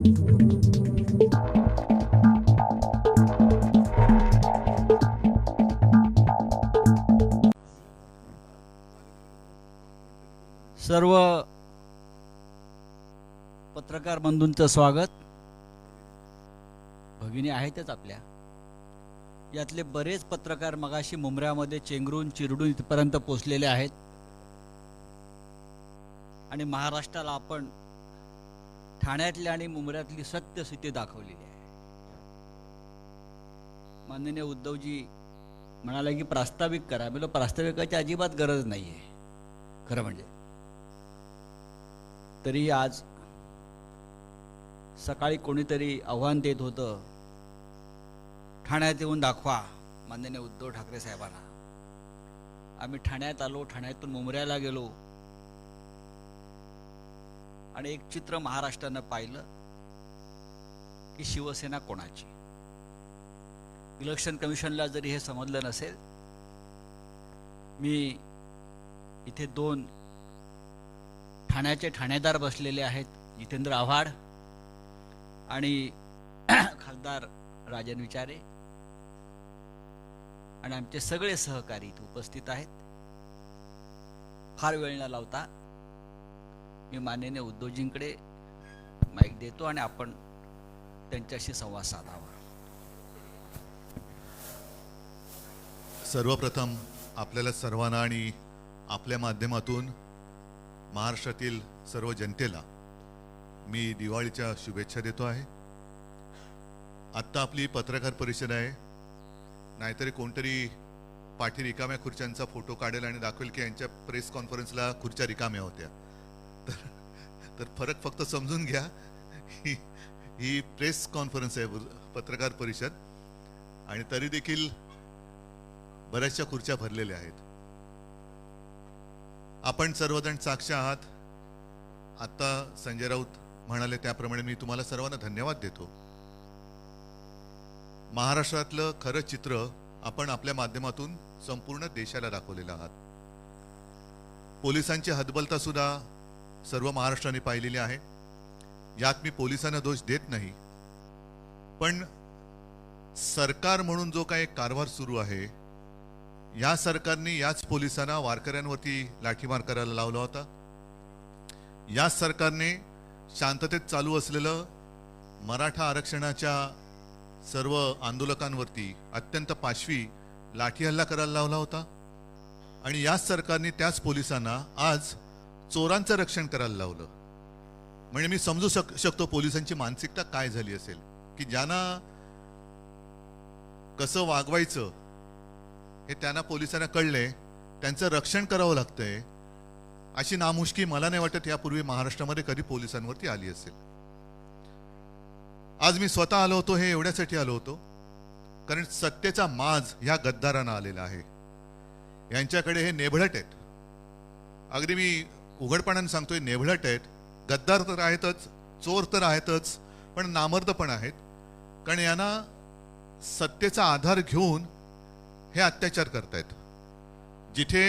सर्व पत्रकार बंधूंचं स्वागत. भगिनी आहेतच आपल्या यातले बरेच पत्रकार मगाशी मुंबऱ्यामध्ये चेंगरून चिरडून इथपर्यंत पोहोचलेले आहेत आणि महाराष्ट्राला आपण ठाण्यातली आणि मुंबऱ्यातली सत्यस्थिती दाखवलेली आहे. माननीय उद्धवजी म्हणाले की प्रास्ताविक करा. म्हणजे प्रास्ताविकाची अजिबात गरज नाही आहे खरं म्हणजे. तरी आज सकाळी कोणीतरी आव्हान देत होतं, ठाण्यात येऊन दाखवा माननीय उद्धव ठाकरे साहेबांना. आम्ही ठाण्यात आलो, ठाण्यातून मुंबऱ्याला गेलो आणि एक चित्र महाराष्ट्रानं पाहिलं की शिवसेना कोणाची. इलेक्शन कमिशनला जरी हे समजलं नसेल, मी इथे दोन ठाण्याचे ठाणेदार बसलेले आहेत, जितेंद्र आव्हाड आणि खासदार राजन विचारे, आणि आमचे सगळे सहकारी इथे उपस्थित आहेत. फार वेळ न लावता मी माननीय उद्धवजींकडे माईक देतो आणि आपण त्यांच्याशी संवाद साधावा. सर्वप्रथम आपल्याला सर्वांना आणि आपल्या माध्यमातून महाराष्ट्रातील सर्व जनतेला मी दिवाळीच्या शुभेच्छा देतो आहे. आत्ता आपली पत्रकार परिषद आहे, नाहीतरी कोणतरी पाठी रिकाम्या खुर्च्यांचा फोटो काढेल आणि दाखवेल की यांच्या प्रेस कॉन्फरन्सला खुर्च्या रिकाम्या होत्या. तर फरक फक्त समजून घ्या, ही प्रेस कॉन्फरन्स आहे, पत्रकार परिषद, आणि तरी देखील बऱ्याचशा खुर्च्या भरलेल्या आहेत. आपण सर्वजण साक्ष आहात. आता संजय राऊत म्हणाले त्याप्रमाणे मी तुम्हाला सर्वांना धन्यवाद देतो. महाराष्ट्रातलं खरं चित्र आपण आपल्या माध्यमातून संपूर्ण देशाला दाखवलेलं आहात. पोलिसांची हतबलता सुद्धा सर्व महाराष्ट्राने पाहिलेली आहे. यात मी पोलिसांना दोष देत नाही, पण सरकार म्हणून जो काही कारभार सुरू आहे, या सरकारने याच पोलिसांना वारकऱ्यांवरती लाठीमार करायला लावला होता. याच सरकारने शांततेत चालू असलेलं मराठा आरक्षणाच्या सर्व आंदोलकांवरती अत्यंत पाशवी लाठी हल्ला करायला लावला होता. आणि याच सरकारने त्याच पोलिसांना आज चोरांचं रक्षण करायला लावलं. म्हणजे मी समजू शकतो पोलिसांची मानसिकता काय झाली असेल, की ज्यांना कसं वागवायचं हे त्यांना पोलिसांना कळले, त्यांचं रक्षण करावं लागतंय. अशी नामुष्की मला नाही वाटत यापूर्वी महाराष्ट्रामध्ये कधी पोलिसांवरती आली असेल. आज मी स्वतः आलो होतो, हे एवढ्यासाठी आलो होतो कारण सत्तेचा माज ह्या गद्दारांना आलेला आहे. यांच्याकडे हे नेभळट आहेत, अगदी मी उघडपणाने सांगतोय, नेभळट आहेत. गद्दार तर आहेतच, चोर तर आहेतच, पण नामर्द पण आहेत. कारण यांना सत्तेचा आधार घेऊन हे अत्याचार करतायत. जिथे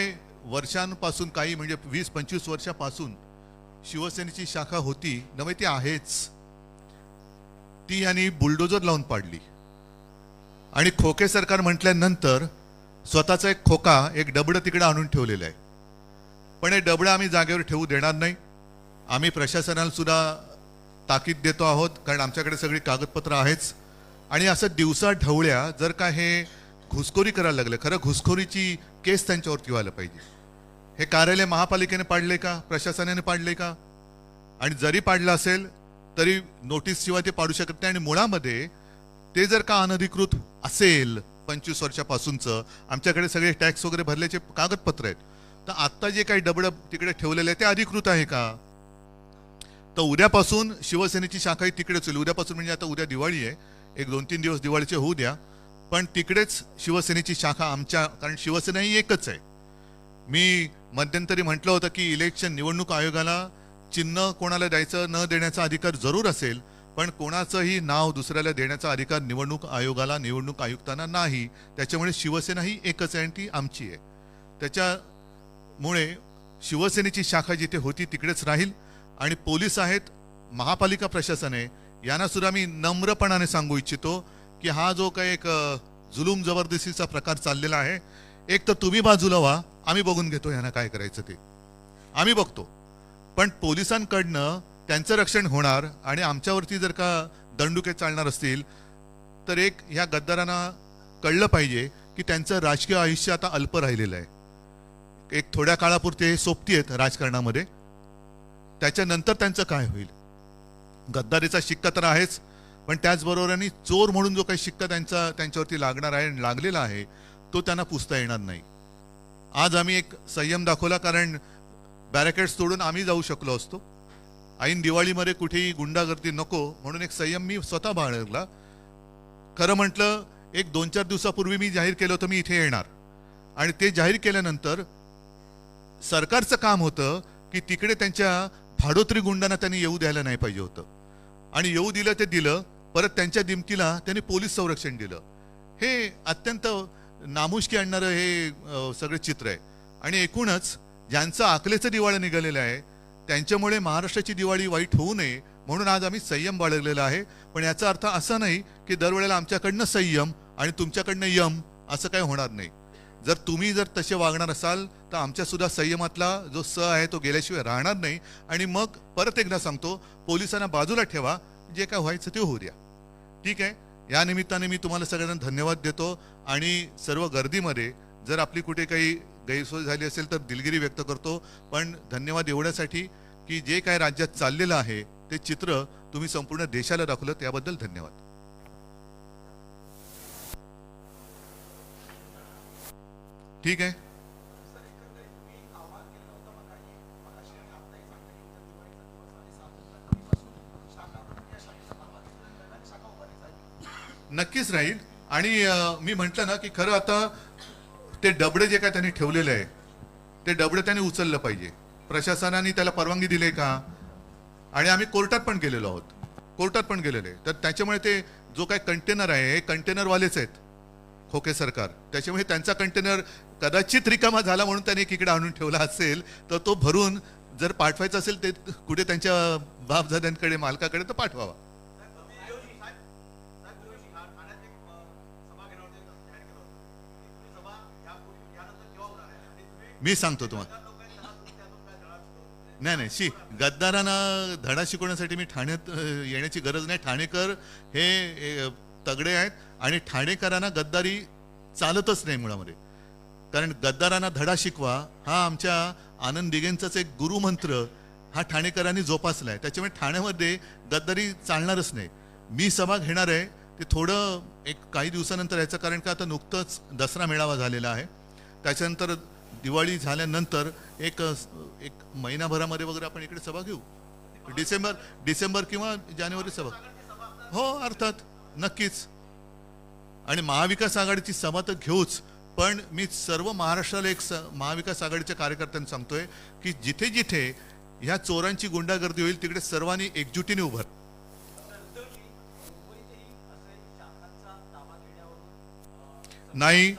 वर्षांपासून, काही म्हणजे 20-25 वर्षापासून शिवसेनेची शाखा होती नव्हे, ती आहेच, ती यांनी बुलडोजर लावून पाडली. आणि खोके सरकार म्हटल्यानंतर स्वतःचा एक खोका, एक डबडं तिकडे आणून ठेवलेलं आहे. पण हे डबडं आम्ही जागेवर ठेवू देणार नाही. आम्ही प्रशासनाला सुद्धा ताकीद देतो आहोत, कारण आमच्याकडे सगळी कागदपत्र आहेच. आणि असं दिवसा ढवळ्या जर का हे घुसखोरी करायला लागले, खरं घुसखोरीची केस त्यांच्यावरती व्हायला पाहिजे. हे कार्यालय महापालिकेने पाडले का, प्रशासनाने पाडले का? आणि जरी पाडलं असेल तरी नोटीस शिवाय ते पाडू शकत नाही. आणि मुळामध्ये ते जर का अनधिकृत असेल, 25 वर्षापासूनचं आमच्याकडे सगळे टॅक्स वगैरे भरल्याचे कागदपत्र आहेत, तर आत्ता जे काही डबडं तिकडे ठेवलेलं आहे ते अधिकृत आहे का? तर उद्यापासून शिवसेनेची शाखाही तिकडेच होईल. उद्यापासून म्हणजे आता उद्या दिवाळी आहे, एक 2-3 दिवस दिवाळीचे होऊ द्या, पण तिकडेच शिवसेनेची शाखा आमच्या, कारण शिवसेना ही एकच आहे. मी मध्यंतरी म्हटलं होतं की इलेक्शन निवडणूक आयोगाला चिन्ह कोणाला द्यायचं न देण्याचा अधिकार जरूर असेल, पण कोणाचंही नाव दुसऱ्याला देण्याचा अधिकार निवडणूक आयोगाला, निवडणूक आयुक्तांना नाही. त्याच्यामुळे शिवसेना ही एकच आहे आणि ती आमची आहे. त्याच्यामुळे शिवसेनेची शाखा जिथे होती तिकडेच राहील. आणि पोलीस आहेत, महापालिका प्रशासन आहे, यांना सुद्धा मी नम्रपणाने सांगू इच्छितो की हा जो काही एक जुलूम जबरदस्तीचा प्रकार चाललेला आहे, एक तर तुम्ही बाजूला व्हा, आम्ही बघून घेतो यांना काय करायचं ते आम्ही बघतो. पण पोलिसांकडनं त्यांचं रक्षण होणार आणि आमच्यावरती जर का दंडुके चालणार असतील तर एक ह्या गद्दारांना कळलं पाहिजे की त्यांचं राजकीय आयुष्य आता अल्प राहिलेलं आहे. एक थोड्या काळापुरते सोबती आहेत राजकारणामध्ये, त्याच्यानंतर त्यांचं काय होईल. गद्दारीचा शिक्का तर आहेच, पण त्याचबरोबराने चोर म्हणून जो काही शिक्का त्यांच्यावरती लागणार आहे, लागलेला आहे, तो त्यांना पुसता येणार नाही. आज आम्ही एक संयम दाखवला, कारण बॅरिकेड्स तोडून आम्ही जाऊ शकलो असतो. ऐन दिवाळीमध्ये कुठेही गुंडागर्दी नको म्हणून एक संयम मी स्वतः बाळगला. खरं म्हटलं, एक 2-4 दिवसापूर्वी मी जाहीर केलं होतं मी इथे येणार, आणि ते जाहीर केल्यानंतर सरकारचं काम होतं की तिकडे त्यांच्या भाडोत्री गुंडांना त्यांनी येऊ द्यायला नाही पाहिजे होतं, आणि येऊ दिलं ते दिलं. परत त्यांच्या दिमतीला त्यांनी पोलीस संरक्षण दिलं. हे अत्यंत नामुष्की आणणारं हे सगळे चित्र आहे. आणि एकूणच ज्यांचं आकलेचं दिवाळं निघालेलं आहे त्यांच्यामुळे महाराष्ट्राची दिवाळी वाईट होऊ नये म्हणून आज आम्ही संयम बाळगलेला आहे. पण याचा अर्थ असा नाही की दरवेळेला आमच्याकडनं संयम आणि तुमच्याकडनं यम असं काही होणार नाही. जर तुम्ही तसे वागणार असाल तर आमच्या सुद्धा संयमातला जो स आहे तो गेल्याशिवाय राहणार नाही. आणि मग परत एकदा सांगतो, पोलिसांना बाजूला ठेवा, जे काय व्हायचं ते होऊ द्या. ठीक आहे. या निमित्ताने मी तुम्हाला सगळ्यांना धन्यवाद देतो. आणि सर्व गर्दीमध्ये जर आपली कुठे काही गैरसोय झाली असेल तर दिलगिरी व्यक्त करतो. पण धन्यवाद एवढ्यासाठी की जे काय राज्यात चाललेलं आहे ते चित्र तुम्ही संपूर्ण देशाला दाखवलं, त्याबद्दल धन्यवाद. ठीक आहे. नक्कीच राहील. आणि मी म्हटलं ना की खरं आता ते डबडे जे काय त्यांनी ठेवलेले आहे ते डबडे त्यांनी उचललं पाहिजे. प्रशासनाने त्याला परवानगी दिली का? आणि आम्ही कोर्टात पण गेलेलो आहोत, कोर्टात पण गेलेले आहे. तर त्याच्यामुळे ते जो काय कंटेनर आहे हे कंटेनरवालेच आहेत, खोके सरकार. त्याच्यामुळे त्यांचा कंटेनर कदाचित रिकामा झाला म्हणून त्यांनी एकीकडे आणून ठेवला असेल, तर तो भरून जर पाठवायचा असेल ते कुठे त्यांच्या बापजाद्यांकडे, मालकाकडे, तर पाठवावा. मी सांगतो तुम्हाला. नाही, गद्दारांना धडा शिकवण्यासाठी मी ठाण्यात येण्याची गरज नाही. ठाणेकर हे तगडे आहेत आणि ठाणेकरांना गद्दारी चालतच नाही मुळामध्ये. कारण गद्दारांना धडा शिकवा हा आमच्या आनंद दिघेंचाच एक गुरुमंत्र हा ठाणेकरांनी जोपासलाय. त्याच्यामुळे ठाण्यामध्ये गद्दारी चालणारच नाही. मी सभा घेणार आहे ते थोडं एक काही दिवसानंतर याचं, कारण का आता नुकतंच दसरा मेळावा झालेला आहे. त्याच्यानंतर दिवाळी झाल्यानंतर एक महिनाभरामध्ये वगैरे आपण इकडे सभा घेऊ. डिसेंबर किंवा जानेवारी सभा. हो, अर्थात, नक्कीच. आणि महाविकास आघाडीची सभा तर घेऊच, पण मी सर्व महाराष्ट्राला एक महाविकास आघाडीच्या कार्यकर्त्यांना सांगतोय की जिथे जिथे ह्या चोरांची गुंडागर्दी होईल तिकडे सर्वांनी एकजुटीने उभं. नाही,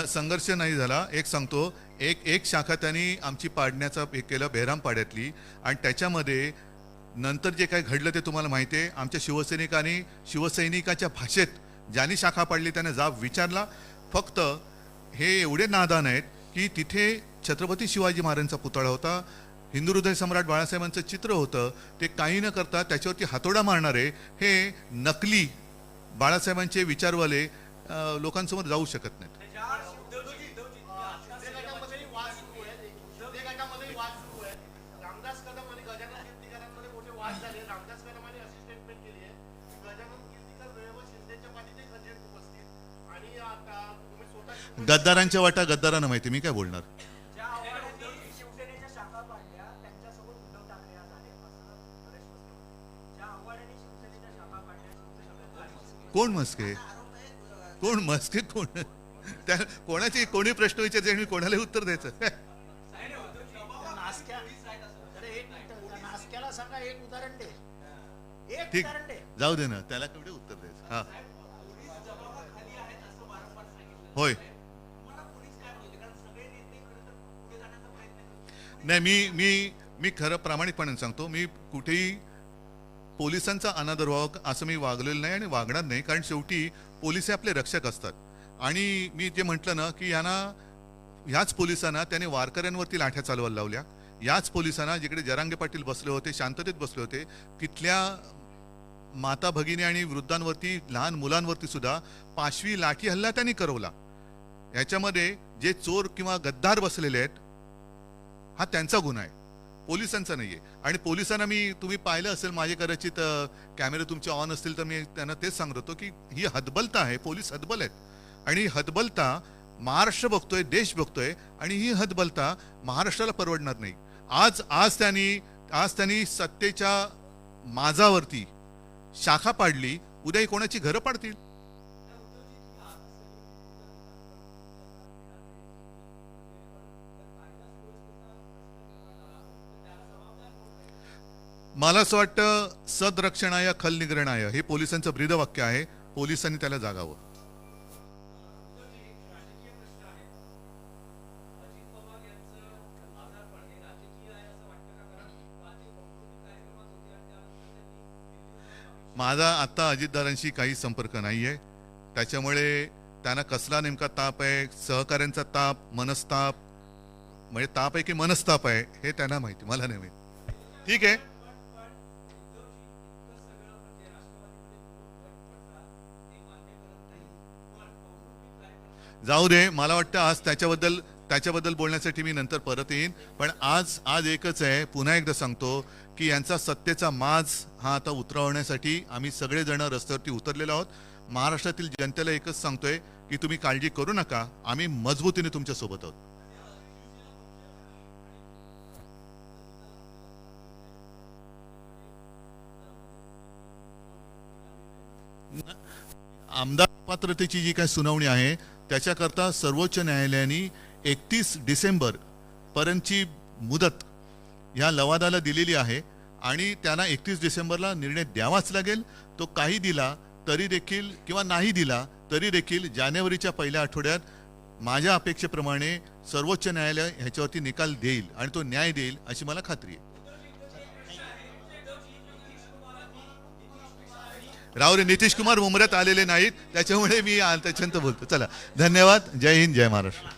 संघर्ष नाही झाला. एक सांगतो, एक शाखा त्यांनी आमची पाडण्याचा एक केलं बेहरामपाड्यातली, आणि त्याच्यामध्ये नंतर जे काय घडलं ते तुम्हाला माहिती आहे. आमच्या शिवसैनिकाच्या भाषेत ज्यांनी शाखा पाडली त्याने जाब विचारला. फक्त हे एवढे नादान आहेत की तिथे छत्रपती शिवाजी महाराजांचा पुतळा होता, हिंदू हृदय सम्राट बाळासाहेबांचं चित्र होतं, ते काही न करता त्याच्यावरती हातोडा मारणारे हे नकली बाळासाहेबांचे विचारवाले लोकांसमोर जाऊ शकत नाहीत. गद्दारांच्या वाटा गद्दारांना माहिती, मी काय बोलणार. कोण मस्के कोण त्या कोणाची कोणी प्रश्न विचारते आणि कोणाला उत्तर द्यायचं. ठीक, जाऊ दे ना, त्याला केवढे उत्तर द्यायचं. हा, होय. नाही, मी खरं प्रामाणिकपणे सांगतो, मी कुठेही पोलिसांचा अनादर व्हावा असं मी वागलेलं नाही आणि वागणार नाही, कारण शेवटी पोलीस हे आपले रक्षक असतात. आणि मी जे म्हटलं ना की ह्याच पोलिसांना त्याने वारकऱ्यांवरती लाठ्या चालवायला लावल्या. याच पोलिसांना जिकडे जरांगे पाटील बसले होते, शांततेत बसले होते, तिथल्या माता भगिनी आणि वृद्धांवरती, लहान मुलांवरती सुद्धा पाशवी लाठी हल्ला त्यांनी करवला. याच्यामध्ये जे चोर किंवा गद्दार बसलेले आहेत हा त्यांचा गुन्हा आहे, पोलिसांचा नाहीये. आणि पोलिसांना तुम्ही पाहिलं असेल, माझे कदाचित कॅमेरे तुमचे ऑन असतील तर मी त्यांना तेच सांगत होतो की ही हतबलता आहे, पोलीस हतबल आहेत. आणि हतबलता महाराष्ट्र बघतोय, देश बघतोय, आणि ही हतबलता महाराष्ट्राला परवडणार नाही. आज त्यांनी सत्तेच्या माजावरती शाखा पाडली, उद्या कोणाची घरं पाडतील. मला असं वाटतं सदरक्षणाय खल निग्रणाय हे पोलिसांचं ब्रीदवाक्य आहे. पोलिसांनी त्याला जागावं. माझा आता अजितदारांशी काही संपर्क नाहीये, त्याच्यामुळे त्यांना कसला नेमका ताप आहे, सहकाऱ्यांचा ताप, मनस्ताप, म्हणजे ताप आहे की मनस्ताप आहे हे त्यांना माहिती, मला नाही माहिती. ठीक आहे, जाऊ दे. मला वाटतं आज त्याच्याबद्दल बोलण्यासाठी मी नंतर परत येईन. पण आज एकच आहे, पुन्हा एकदा सांगतो की यांचा सत्तेचा माज हा आता उतरवण्यासाठी आम्ही सगळेजण रस्त्यावरती उतरलेलो आहोत. महाराष्ट्रातील जनतेला एकच सांगतोय की तुम्ही काळजी करू नका, आम्ही मजबूतीने तुमच्या सोबत आहोत. आमदार पात्रतेची जी काही सुनावणी आहे त्याच्याकरता सर्वोच्च न्यायालयाने 31 डिसेंबर पर्यंतची मुदत या लवादाला दिलेली आहे आणि त्यांना 31 डिसेंबरला निर्णय द्यावाच लागेल. तो काही दिला तरी देखील किंवा नाही दिला तरी देखील जानेवारीच्या पहिल्या आठवड्यात माझ्या अपेक्षेप्रमाणे सर्वोच्च न्यायालय ह्याच्यावरती निकाल देईल आणि तो न्याय देईल अशी मला खात्री आहे. राव रे, नितीश कुमार मुंबऱ्यात आलेले नाहीत, त्याच्यामुळे मी त्याच्यानंतर बोलतो. चला, धन्यवाद. जय हिंद, जय महाराष्ट्र.